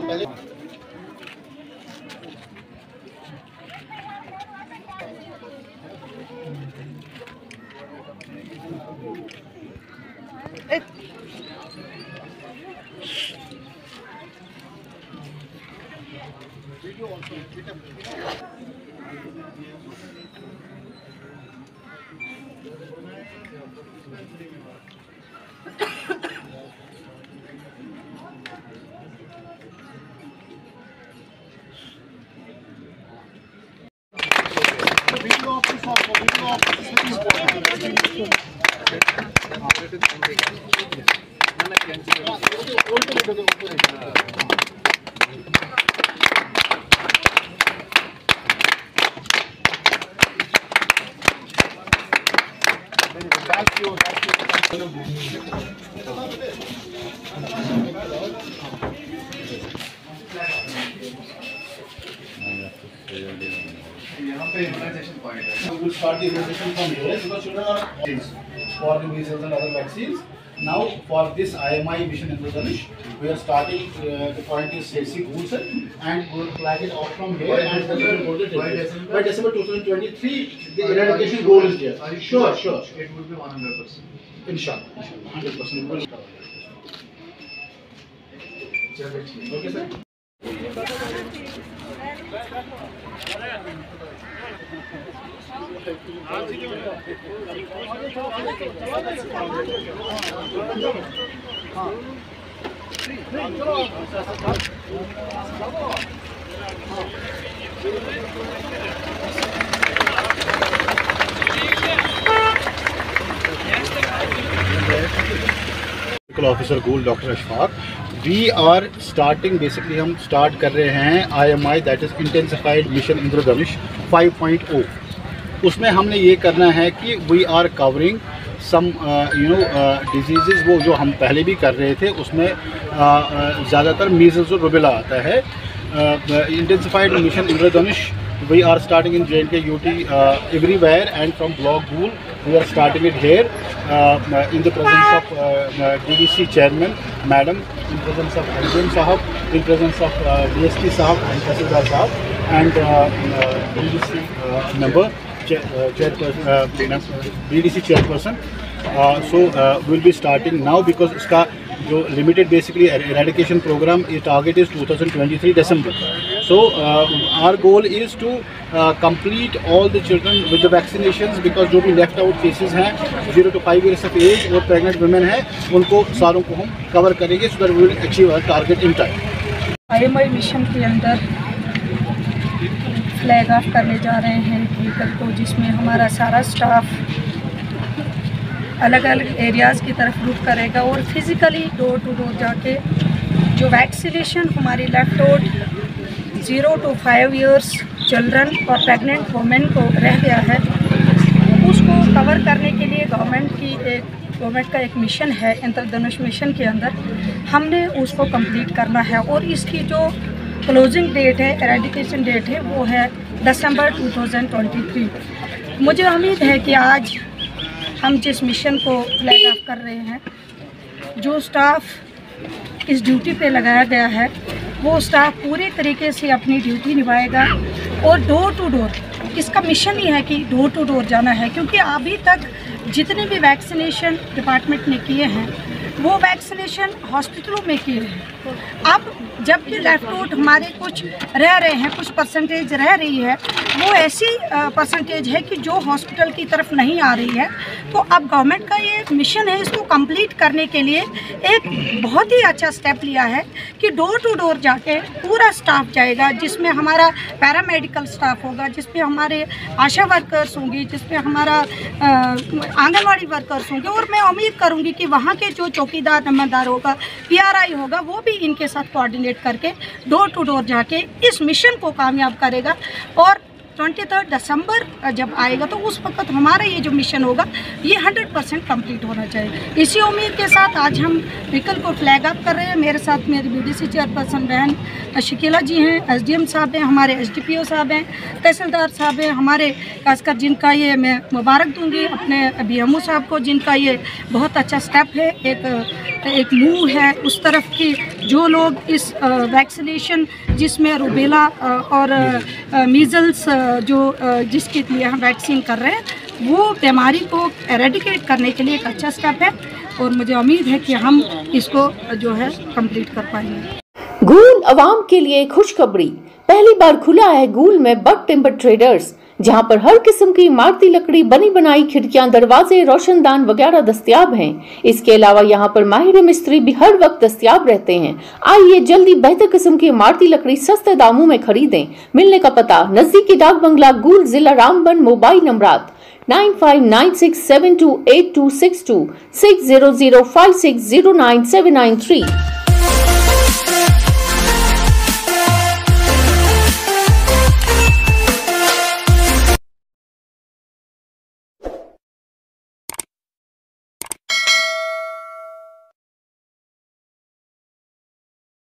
We will start the immunization from here because children are for the measles and other vaccines. Now for this IMI mission Indradhanush, we are starting. The point is Sesi Gulsen, and we will flag it off from here. And by December 2023, the eradication goal is there. Sure. It would be 100%. Inshallah, 100%. Okay, sir. Officer goal doctor Ashfaq, we are starting basically हम start कर रहे हैं IMI that is intensified mission Indradhanush 5.0। उसमें हमने ये करना है कि we are covering some disease वो जो हम पहले भी कर रहे थे, उसमें ज़्यादातर मीजल्स और रुबेला आता है। Intensified mission Indradhanush we are starting in J&K UT everywhere, and from Block Gool we are starting it here in the presence of DDC chairman madam, in presence of SDM sahab, in presence of DSP sahab and Tahsildar sahab, and DDC member DDC chairperson. So we'll be starting now because iska जो limited basically eradication program, its target is 2023 December. So our goal is to complete all the children with the vaccinations, because जो भी left out cases हैं 0 to 5 years of age और pregnant women हैं, उनको सारों को हम cover करेंगे so that we will achieve our target in time. IMI mission के अंदर फ्लैग ऑफ करने जा रहे हैं व्हीकल को, जिसमें हमारा सारा स्टाफ अलग अलग एरियाज़ की तरफ रूट करेगा और फिज़िकली डोर टू डोर जाके जो वैक्सीनेशन हमारी left out 0 to 5 years children और प्रेग्नेंट वुमेन को रह गया है, उसको कवर करने के लिए गवर्नमेंट का एक मिशन है इंद्रधनुष मिशन के अंदर, हमने उसको कंप्लीट करना है। और इसकी जो क्लोजिंग डेट है, एरेडिकेशन डेट है, वो है दिसंबर 2023। मुझे उम्मीद है कि आज हम जिस मिशन को फ्लैग ऑफ कर रहे हैं, जो स्टाफ इस ड्यूटी पे लगाया गया है, वो स्टाफ पूरे तरीके से अपनी ड्यूटी निभाएगा और डोर टू डोर, इसका मिशन ही है कि डोर टू डोर जाना है। क्योंकि अभी तक जितने भी वैक्सीनेशन डिपार्टमेंट ने किए हैं वो वैक्सीनेशन हॉस्पिटलों में किए हैं। अब जबकि लेफ्ट आउट हमारे कुछ रह रहे हैं, कुछ परसेंटेज रह रही है, वो ऐसी परसेंटेज है कि जो हॉस्पिटल की तरफ नहीं आ रही है। तो अब गवर्नमेंट का ये मिशन है, इसको कंप्लीट करने के लिए एक बहुत ही अच्छा स्टेप लिया है कि डोर टू डोर जाके पूरा स्टाफ जाएगा, जिसमें हमारा पैरामेडिकल स्टाफ होगा, जिसमें हमारे आशा वर्कर्स होंगी, जिसमें हमारा आंगनवाड़ी वर्कर्स होंगे, और मैं उम्मीद करूँगी कि वहाँ के जो चौकीदार नंबरदार होगा, PRI होगा, वो भी इनके साथ कोऑर्डिनेट करके डोर टू डोर जाके इस मिशन को कामयाब करेगा। और 23 दिसंबर जब आएगा तो उस वक्त हमारा ये जो मिशन होगा ये 100% कंप्लीट होना चाहिए। इसी उम्मीद के साथ आज हम व्हीकल को फ्लैग अप कर रहे हैं। मेरे साथ मेरी BDC चेयरपर्सन बहन शकीला जी हैं, SDM साहब हैं, हमारे SDPO साहब हैं, तहसीलदार साहब हैं, हमारे खासकर जिनका ये मैं मुबारक दूंगी अपने BMO साहब को, जिनका ये बहुत अच्छा स्टेप है एक एक मूव है उस तरफ कि जो लोग इस वैक्सीनेशन जिसमें रूबेला और मीजल्स जिसके लिए हम वैक्सीन कर रहे हैं वो बीमारी को एरेडिकेट करने के लिए एक अच्छा स्टेप है और मुझे उम्मीद है कि हम इसको जो है कंप्लीट कर पाएंगे। गूल अवाम के लिए खुशखबरी, पहली बार खुला है गूल में बट टिम्बर ट्रेडर्स, जहां पर हर किस्म की इमारती लकड़ी, बनी बनाई खिड़कियां, दरवाजे, रोशनदान वगैरह दस्तयाब हैं। इसके अलावा यहां पर माहिर मिस्त्री भी हर वक्त दस्तयाब रहते हैं। आइए जल्दी बेहतर किस्म की इमारती लकड़ी सस्ते दामों में खरीदें। मिलने का पता नजदीकी डाक बंगला गूल, जिला रामबन। मोबाइल नंबरात 9596728262 60056097993।